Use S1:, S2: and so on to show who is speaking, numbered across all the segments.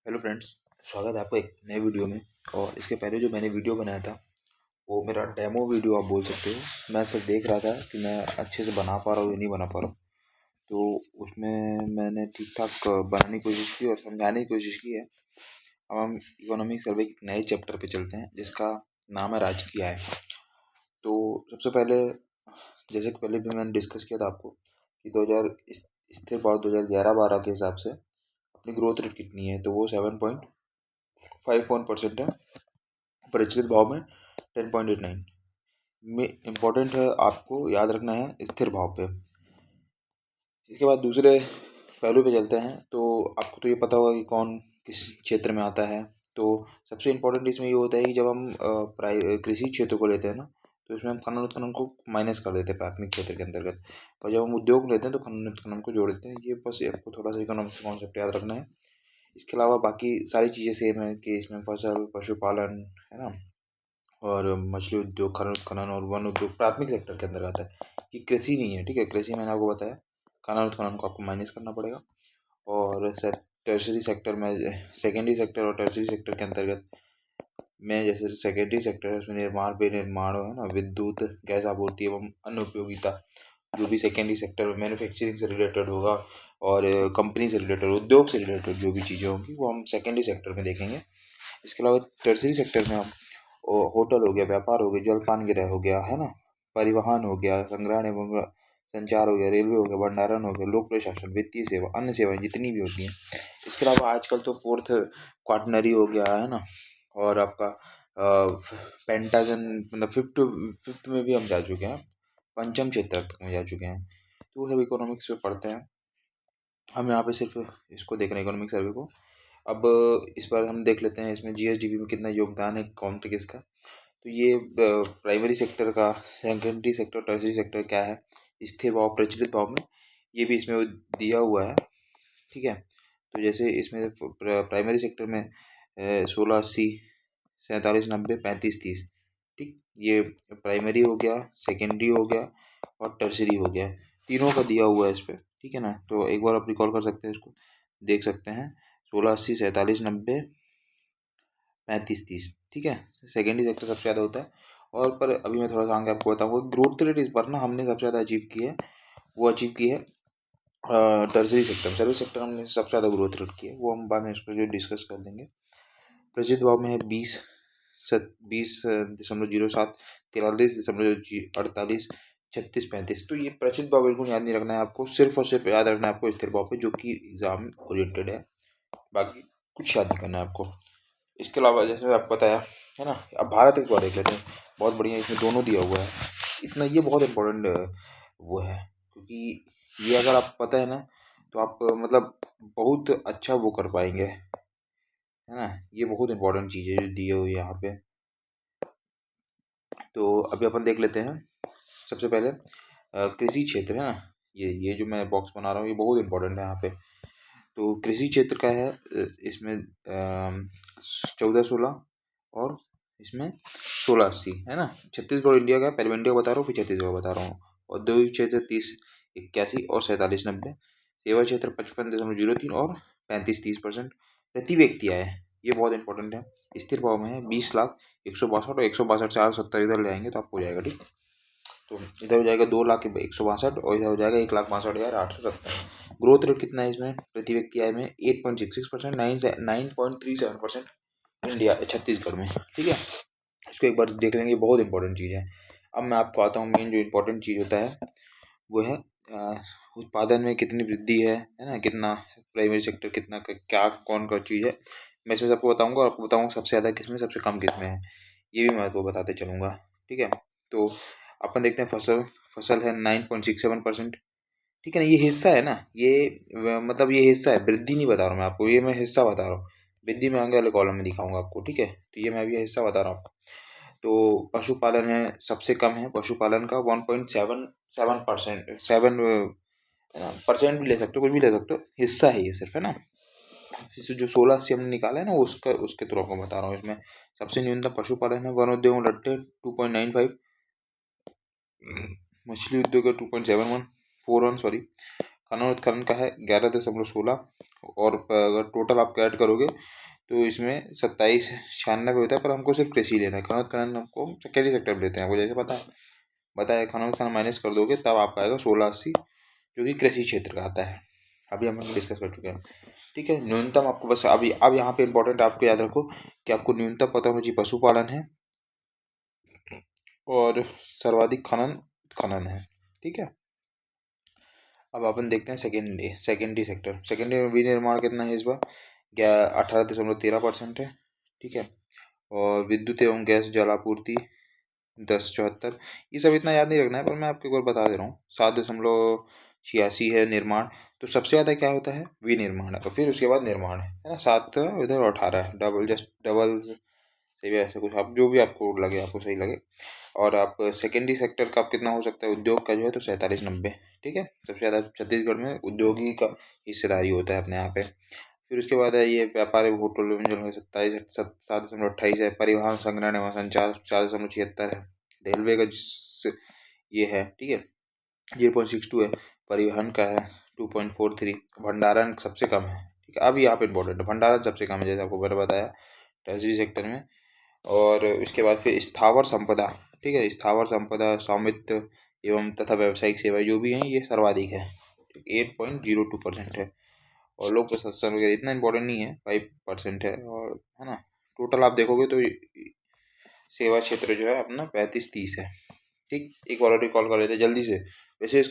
S1: Hello friends, स्वागत है आपका एक नए वीडियो में। और इसके पहले जो मैंने वीडियो बनाया था वो मेरा डेमो वीडियो आप बोल सकते हो। मैं सिर्फ देख रहा था कि मैं अच्छे से बना पा रहा हूँ या नहीं बना पा रहा हूँ। तो उसमें मैंने ठीक ठाक बनाने की कोशिश की और समझाने की कोशिश की है। अब हम इकोनॉमिक सर्वे के नए चैप्टर पे चलते हैं जिसका नाम है राजकीय आय। तो सबसे पहले, जैसे कि पहले भी मैंने डिस्कस किया था आपको कि 2000 स्थिर भाव 2011-12 के हिसाब से अपनी ग्रोथ रेट कितनी है, तो वो 7.51% है। परिचालित भाव में 10.89 में इम्पोर्टेंट है, आपको याद रखना है स्थिर भाव पे। इसके बाद दूसरे पहलू पे चलते हैं। तो आपको तो ये पता होगा कि कौन किस क्षेत्र में आता है। तो सबसे इम्पोर्टेंट इसमें ये होता है कि जब हम कृषि क्षेत्र को लेते हैं ना, तो इसमें हम खनन उत्खनन को माइनस कर देते हैं प्राथमिक क्षेत्र के अंतर्गत। और जब हम उद्योग लेते हैं तो खनन उत्खनन को जोड़ देते हैं। ये बस आपको थोड़ा सा इकोनॉमिक्स कॉन्सेप्ट याद रखना है। इसके अलावा बाकी सारी चीज़ें सेम है कि इसमें फसल पशुपालन है ना, और मछली उद्योग, खनन उत्खनन और वन उद्योग प्राथमिक सेक्टर के अंदर आता है। ये कृषि नहीं है, ठीक है। कृषि मैंने आपको बताया, खनन उत्खनन को आपको माइनस करना पड़ेगा। और टर्शरी सेक्टर में, सेकेंडरी सेक्टर और टर्शरी सेक्टर के अंतर्गत में, जैसे सेकेंडरी सेक्टर है उसमें निर्माण विनिर्माण है ना, विद्युत गैस आपूर्ति एवं अन्य उपयोगिता, जो भी सेकेंडरी सेक्टर में मैन्युफैक्चरिंग से रिलेटेड होगा और कंपनी से रिलेटेड, उद्योग से रिलेटेड जो भी चीज़ें होंगी वो हम सेकेंडरी सेक्टर में देखेंगे। इसके अलावा टर्शरी सेक्टर में हम होटल हो गया, व्यापार हो गया, जलपान गृह हो गया है ना, परिवहन हो गया, संग्रहण एवं संचार हो गया, रेलवे हो गया, भंडारण हो गया, लोक प्रशासन, वित्तीय सेवा, अन्य सेवाएं जितनी भी होती हैं। इसके अलावा आजकल तो फोर्थ क्वाटनरी हो गया है ना, और आपका पेंटागन, मतलब फिफ्थ फिफ्थ में भी हम जा चुके हैं, पंचम क्षेत्र तक में जा चुके हैं। तो वो सब इकोनॉमिक्स पे पढ़ते हैं। हम यहाँ पे सिर्फ इसको देख रहे हैं, इकोनॉमिक सर्वे को। अब इस बार हम देख लेते हैं इसमें जीएसडीपी में कितना योगदान है कौन सा किसका। तो ये प्राइमरी सेक्टर का, सेकेंडरी सेक्टर, टर्शरी सेक्टर क्या है, स्थिर भाव प्रचलित भाव में, ये भी इसमें दिया हुआ है, ठीक है। तो जैसे इसमें प्राइमरी सेक्टर में 1680, 4790, 3530, ठीक। ये प्राइमरी हो गया, सेकेंडरी हो गया और टर्शरी हो गया, तीनों का दिया हुआ है इस पर, ठीक है ना। तो एक बार आप रिकॉल कर सकते हैं, इसको देख सकते हैं। 1680, 4790, 3530, ठीक है। सेकेंडरी सेक्टर सबसे ज़्यादा होता है। और पर अभी मैं थोड़ा सा आगे आपको बताऊंगा, ग्रोथ रेट इस बार ना हमने सबसे ज़्यादा अचीव की है, वो अचीव की है टर्सरी सेक्टर, सर्विस सेक्टर हमने सबसे ज़्यादा ग्रोथ रेट की है, वो हम बाद में इस पर जो डिस्कस कर देंगे। प्रचलित भाव में है 20.07, 43.48, 36.35। तो ये प्रचलित भाव बिल्कुल याद नहीं रखना है आपको, सिर्फ और सिर्फ याद रखना है आपको स्थिर भाव पे, जो कि एग्जाम ओरिएंटेड है। बाकी कुछ याद नहीं करना है आपको। इसके अलावा जैसे आपको बताया है ना, अब भारत एक बार देख लेते हैं, बहुत बढ़िया, इसमें दोनों दिया हुआ है। इतना ये बहुत इम्पोर्टेंट वो है, क्योंकि ये अगर आप पता है ना, तो आप मतलब बहुत अच्छा वो कर पाएंगे, है ना। ये बहुत इंपॉर्टेंट चीज़ है जो दी हुई है यहाँ पे। तो अभी अपन देख लेते हैं सबसे पहले कृषि क्षेत्र है ना, ये जो मैं बॉक्स बना रहा हूँ ये बहुत इंपॉर्टेंट है यहाँ पे। तो कृषि क्षेत्र का है इसमें 1416 और इसमें 1680 है ना। छत्तीसगढ़ इंडिया का है, पहले मैं इंडिया बता रहा हूँ फिर छत्तीसगढ़ बता रहा हूँ। औद्योगिक क्षेत्र 3081 और 4790, सेवा क्षेत्र 55.03 और 35-30%। प्रति व्यक्ति आय, ये बहुत इंपॉर्टेंट है, स्थिर भाव में है 20,01,62 और 162 से 870 इधर ले आएंगे तो आपको हो जाएगा, ठीक। तो इधर हो जाएगा 2,01,62 और इधर हो जाएगा 1,62,870। ग्रोथ रेट कितना है इसमें प्रति व्यक्ति आय में, 8.66%, 9.37% इंडिया छत्तीसगढ़ में, ठीक है। इसको एक बार देख लेंगे, बहुत इंपॉर्टेंट चीज़ है। अब मैं आपको आता हूँ, मेन जो इम्पोर्टेंट चीज़ होता है वो है उत्पादन में कितनी वृद्धि है ना, कितना प्राइमरी सेक्टर, कितना क्या कौन सा चीज़ है। मैं इसमें सबको बताऊंगा और आपको बताऊंगा सबसे ज़्यादा किसमें, सबसे कम किसमें है, ये भी मैं आपको बताते चलूँगा, ठीक है। तो अपन देखते हैं फसल, फसल है 9.67%, ठीक है ना। ये हिस्सा है ना, ये मतलब ये हिस्सा है, वृद्धि नहीं बता रहा हूँ मैं आपको, ये मैं हिस्सा बता रहा हूँ। वृद्धि में आगे वाले कॉलम में दिखाऊंगा आपको, ठीक है। तो ये मैं अभी हिस्सा बता रहा हूँ आपको। तो पशुपालन है, सबसे कम है पशुपालन का 1.77%, 7% भी ले सकते हो, कुछ भी ले सकते हो, हिस्सा है ये सिर्फ, है ना। फिर जो 1680 हमने निकाला है ना, उसका उसके थ्रू आपको बता रहा हूँ। इसमें सबसे न्यूनतम पशुपालन है, वन उद्योग लट्टे 2.95, मछली उद्योग है 2.71, 41 सॉरी, खनन उत्खनन का है 11.16, और अगर टोटल आप ऐड करोगे तो इसमें 2796 होता है, पर हमको सिर्फ कृषि लेना है। खनन उत्खनन हमको सेकेंडरी सेक्टर में लेते हैं, आपको जैसे पता है बताया। खनन उत्खनन माइनस कर दोगे तब आपका आएगा 1680, जो कि कृषि क्षेत्र का आता है। अभी हम डिस्कस कर चुके हैं, ठीक है। न्यूनतम आपको बस अभी अब यहाँ पे इंपॉर्टेंट आपको याद रखो कि आपको न्यूनतम पता होना चाहिए पशुपालन है और सर्वाधिक खनन खनन है, ठीक है। अब अपन देखते हैं सेकेंडरी सेक्टर। सेकेंडरी में विनिर्माण कितना है इस बार, 18.13% है, ठीक है। और विद्युत एवं गैस जल आपूर्ति 10.74, ये सब इतना याद नहीं रखना है, पर मैं आपको एक बार बता दे रहा हूँ। 7.86 है निर्माण। तो सबसे ज़्यादा क्या होता है, विनिर्माण है, और फिर उसके बाद निर्माण है ना। 7 इधर 18 है, डबल जस्ट डबल सही है, ऐसे कुछ आप जो भी आपको लगे, आपको सही लगे। और आप सेकेंडरी सेक्टर का आप कितना हो सकता है, उद्योग का जो है तो 47.90, ठीक है। सबसे ज़्यादा छत्तीसगढ़ में उद्योगी का हिस्सेदारी होता है अपने यहाँ पे। फिर उसके बाद है ये व्यापार एवं होटल एवं जल 7.28 है। परिवहन संग्रहण एवं संचार 4.76 है। रेलवे का ये है, ठीक है, 0.62 है। परिवहन का है 2.43। भंडारण सबसे कम है, ठीक है। अब यहाँ पे इंपॉर्टेंट है, भंडारण सबसे कम है, जैसे आपको मैंने बताया ट्रेजरी सेक्टर में। और उसके बाद फिर स्थावर संपदा, ठीक है, स्थावर संपदा स्वामित्व एवं तथा व्यावसायिक सेवाएं जो भी हैं ये सर्वाधिक है, 8.02% है। और लोक प्रशासन वगैरह इतना इंपॉर्टेंट नहीं है, 5% है, और है ना। टोटल आप देखोगे तो सेवा क्षेत्र जो है अपना 35-30 है, ठीक। एक बार और कॉल कर लेते हैं जल्दी से। वैसे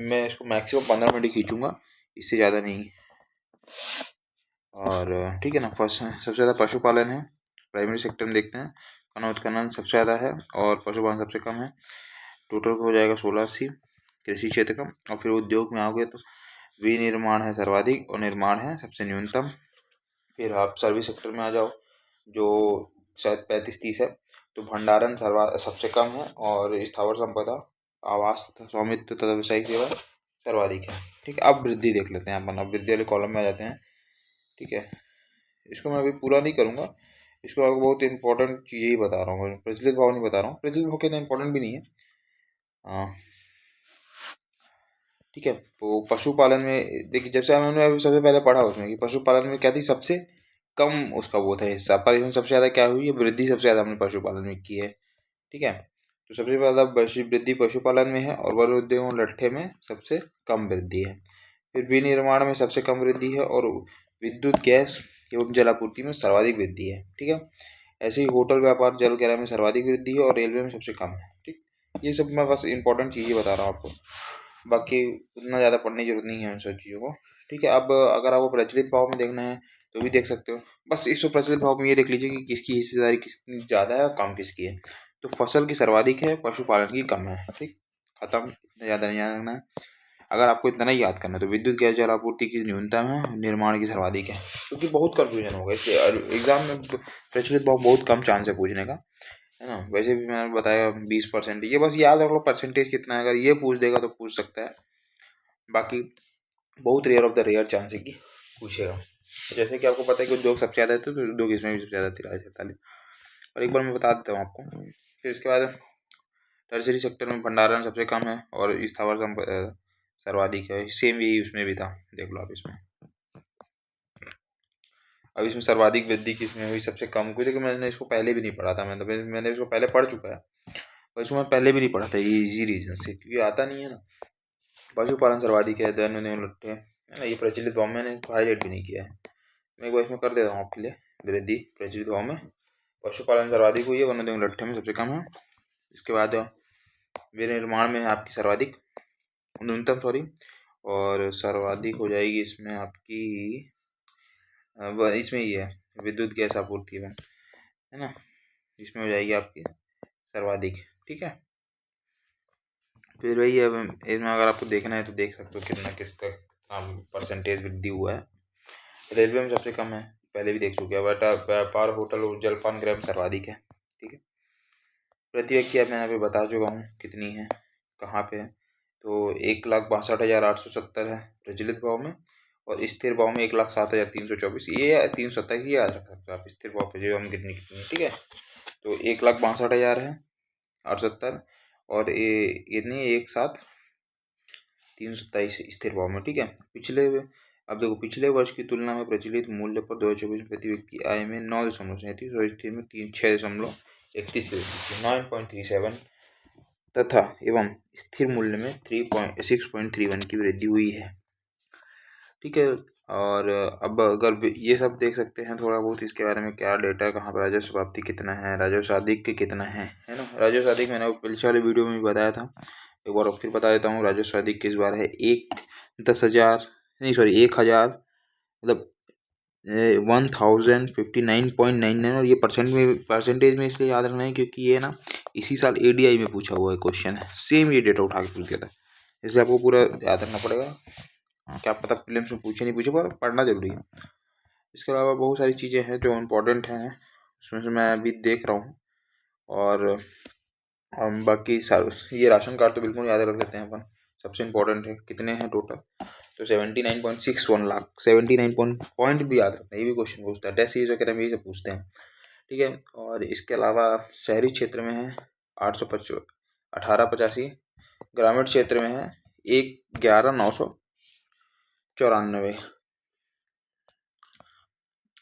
S1: मैं इसको मैक्सिमम 15 मिनट ही खींचूंगा, इससे ज़्यादा नहीं। और ठीक है ना। फर्स्ट सबसे ज़्यादा पशुपालन है, प्राइमरी सेक्टर में देखते हैं। खनन उत्खनन सबसे ज़्यादा है और पशुपालन सबसे कम है। टोटल हो जाएगा 1680 कृषि क्षेत्र का। और फिर उद्योग में आओगे तो विनिर्माण है सर्वाधिक और निर्माण है सबसे न्यूनतम। फिर आप सर्विस सेक्टर में आ जाओ जो शायद 35-30 है। तो भंडारण सबसे कम है, और स्थावर संपदा आवास तथा स्वामित्व तथा व्यवसायिक सेवा सर्वाधिक है, ठीक है। अब वृद्धि देख लेते हैं अपन, अब वृद्धि वाले कॉलम में आ जाते हैं, ठीक है। इसको मैं अभी पूरा नहीं करूँगा, इसको आपको बहुत इंपॉर्टेंट चीज़ें ही बता रहा हूँ, प्रचलित भाव नहीं बता रहा हूँ। प्रचलित भाव कितना इंपॉर्टेंट भी नहीं है, हाँ, ठीक है। तो पशुपालन में देखिए, जब से हमने अभी सबसे पहले पढ़ा उसमें कि पशुपालन में क्या थी, सबसे कम उसका वो था हिस्सा, पर इसमें सबसे ज़्यादा क्या हुई है, वृद्धि सबसे ज़्यादा हमने पशुपालन में की है, ठीक है। तो सबसे ज़्यादा वृद्धि पशुपालन में है, और वन उद्योग और लट्ठे में सबसे कम वृद्धि है। फिर विनिर्माण में सबसे कम वृद्धि है, और विद्युत गैस एवं जल आपूर्ति में सर्वाधिक वृद्धि है, ठीक है। ऐसे ही होटल व्यापार जल किराए में सर्वाधिक वृद्धि है, और रेलवे में सबसे कम है, ठीक। ये सब मैं बस इंपॉर्टेंट चीज़ें बता रहा हूँ आपको, बाकी उतना ज़्यादा पढ़ने की जरूरत नहीं है उन सब चीज़ों को, ठीक है। अब अगर आपको प्रचलित भाव में देखना है तो भी देख सकते हो। बस इस प्रचलित भाव में ये देख लीजिए कि किसकी हिस्सेदारी कितनी ज़्यादा है और कम किसकी है। तो फसल की सर्वाधिक है, पशुपालन की कम है, ठीक। खत्म, इतना ज़्यादा नहीं याद रखना है। अगर आपको इतना ही याद करना है तो विद्युत गैस जल आपूर्ति की न्यूनतम है, निर्माण की सर्वाधिक है, क्योंकि बहुत कंफ्यूजन होगा इसलिए एग्जाम में प्रचलित भाव बहुत कम चांस है पूछने का, है ना। वैसे भी मैंने बताया 20%, ये बस याद रख लो परसेंटेज कितना है, अगर ये पूछ देगा तो पूछ सकता है, बाकी बहुत rare of the rare chance है कि पूछेगा। जैसे कि आपको पता है कि उद्योग सबसे ज़्यादा है, तो उद्योग इसमें भी सबसे ज़्यादा 43-44। और एक बार मैं बता देता हूँ आपको। फिर इसके बाद टर्शरी सेक्टर में भंडारण सबसे कम है, और स्थावर सर्वाधिक है, सेम यही उसमें भी था, देख लो आप इसमें। अब इसमें सर्वाधिक वृद्धि किसमें हुई, सबसे कम हुई, लेकिन मैंने इसको पहले भी नहीं पढ़ा था, मैंने इसको पहले पढ़ चुका है, और इसको मैं पहले भी नहीं पढ़ा था, ये इजी रीजन से, क्योंकि आता नहीं है ना। पशुपालन सर्वाधिक है, दैन लट्ठे है ना, ये प्रचलित भाव मैंने हाईलाइट भी नहीं किया है, मैं एक बार इसमें कर देता हूँ आपके लिए। वृद्धि प्रचलित भाव में पशुपालन सर्वाधिक हुई है, वन लट्ठे में सबसे कम है। इसके बाद विनिर्माण में है आपकी सर्वाधिक, न्यूनतम सॉरी, और सर्वाधिक हो जाएगी इसमें आपकी इसमें ही है विद्युत गैस आपूर्ति में, है ना, इसमें हो जाएगी आपकी सर्वाधिक, ठीक है। फिर वही है, इसमें अगर आपको देखना है तो देख सकते हो कितना किसका परसेंटेज वृद्धि हुआ है। रेलवे में सबसे कम है, पहले भी देख चुके हैं, बट व्यापार होटल और जलपान गृह में सर्वाधिक है, ठीक है। प्रति व्यक्ति अब मैं यहाँ पे बता चुका हूँ कितनी है, कहाँ पे है। तो 1,62,870 है प्रचलित भाव में, और स्थिर भाव में 1,07,324, ये 327, ये याद रख सकते हो आप, स्थिर भाव पे जो हम कितनी कितनी, ठीक है। तो 1,62,000 है 870, और ये इतनी 1,07,324 327 स्थिर भाव में। ठीक है, अब देखो पिछले वर्ष की तुलना में प्रचलित मूल्य पर 2024 में प्रति व्यक्ति आय में 9.37 और स्थिर में 6.31 9.37 तथा एवं स्थिर मूल्य में 6.31 की वृद्धि हुई है। ठीक है, और अब अगर ये सब देख सकते हैं थोड़ा बहुत इसके बारे में, क्या डेटा है, कहाँ पर राजस्व प्राप्ति कितना है, राजस्व अधिक कितना है ना। राजस्व अधिक मैंने पिछले वाले वीडियो में भी बताया था, एक बार फिर बता देता हूँ। राजस्व अधिक किस बार है, 1000 मतलब 1059.99 और ये परसेंटेज में इसलिए याद रखना है क्योंकि ये ना इसी साल ADI में पूछा हुआ है क्वेश्चन है, सेम ये डेटा उठा के पूछ दिया था, इसलिए आपको पूरा याद रखना पड़ेगा। क्या पता प्रीलिम्स में पूछे नहीं पूछे, पर पढ़ना जरूरी है। इसके अलावा बहुत सारी चीज़ें हैं जो इम्पोर्टेंट हैं, उसमें से मैं अभी देख रहा हूँ। और हम बाकी ये राशन कार्ड तो बिल्कुल याद रख लेते हैं अपन, सबसे इम्पोर्टेंट है। कितने हैं टोटल, तो 79.61 लाख, 79 पॉइंट भी याद रखना, ये भी क्वेश्चन पूछता है, टेस्ट सीरीज वगैरह में ये सब पूछते हैं। ठीक है, और इसके अलावा शहरी क्षेत्र में है 1885, ग्रामीण क्षेत्र में है 11,994।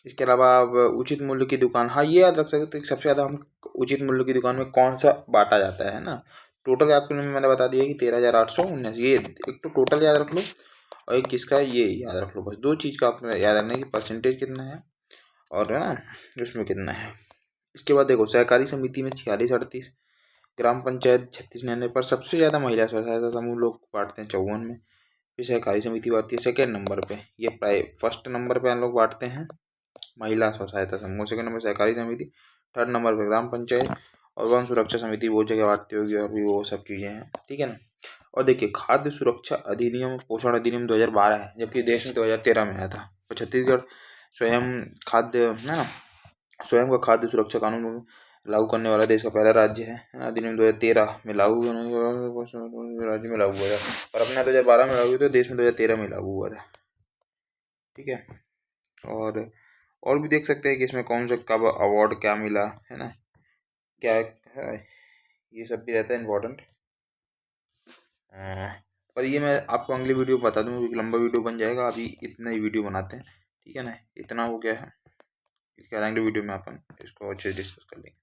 S1: इसके अलावा अब उचित मूल्य की दुकान, हाँ ये याद रख सकते हैं सबसे ज़्यादा हम उचित मूल्य की दुकान में कौन सा बांटा जाता है ना। टोटल आपके में मैंने बता दिया कि 13,819, ये एक तो टोटल याद रख लो और एक किसका ये याद रख लो, बस दो चीज़ का आपको याद रखना है कि परसेंटेज कितना है और है ना उसमें कितना है। इसके बाद देखो सहकारी समिति में 4638, ग्राम पंचायत 3699 पर सबसे ज़्यादा महिला स्व सहायता समूह लोग बांटते हैं 54 में। फिर सहकारी समिति बांटती है सेकेंड नंबर पे, ये फर्स्ट नंबर पे हम लोग बांटते हैं महिला स्व सहायता समूह, सेकंड नंबर सहकारी समिति, थर्ड नंबर पे ग्राम पंचायत और वन सुरक्षा समिति बहुत जगह बांटती होगी और भी वो सब चीज़ें हैं। ठीक है ना। और देखिए खाद्य सुरक्षा अधिनियम पोषण अधिनियम 2012 है, जबकि देश में 2013 में आया था। तो छत्तीसगढ़ स्वयं का खाद्य सुरक्षा कानून लागू करने वाला देश का पहला राज्य है ना। अधिनियम 2013 में लागू राज्य में लागू हुआ था, और अपना 2012 में लागू हुआ था, देश में 2013 में लागू हुआ था। ठीक है, और भी देख सकते हैं कि इसमें कौन सा कब अवार्ड क्या मिला है ना, क्या है, ये सब भी रहता है इम्पोर्टेंट। पर ये मैं आपको अगली वीडियो बता दूँ क्योंकि लंबा वीडियो बन जाएगा, अभी इतना ही वीडियो बनाते हैं। ठीक है ना, इतना हो गया है, इसके अगले वीडियो में अपन इसको अच्छे से डिस्कस कर लेंगे।